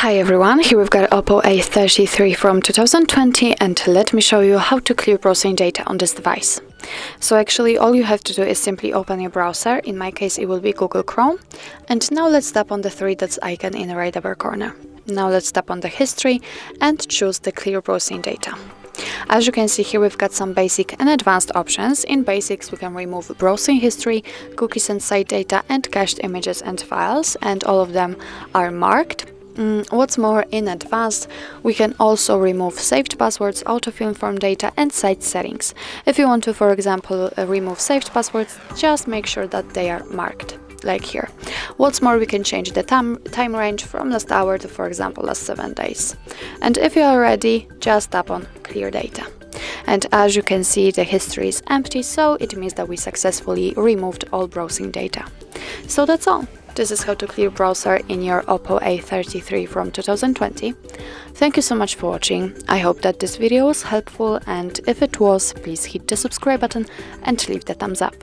Hi everyone, here we've got OPPO A33 from 2020, and let me show you how to clear browsing data on this device. So actually all you have to do is simply open your browser. In my case it will be Google Chrome, and now let's tap on the three dots icon in the right upper corner. Now let's tap on the history and choose the clear browsing data. As you can see here, we've got some basic and advanced options. In basics, we can remove browsing history, cookies and site data, and cached images and files, and all of them are marked. What's more, in advanced, we can also remove saved passwords, autofill from data, and site settings. If you want to, for example, remove saved passwords, just make sure that they are marked, like here. What's more, we can change the time range from last hour to, for example, last 7 days. And if you are ready, just tap on Clear Data. And as you can see, the history is empty, so it means that we successfully removed all browsing data. So that's all. This is how to clear browser in your OPPO A33 from 2020. Thank you so much for watching. I hope that this video was helpful, and if it was, please hit the subscribe button and leave the thumbs up.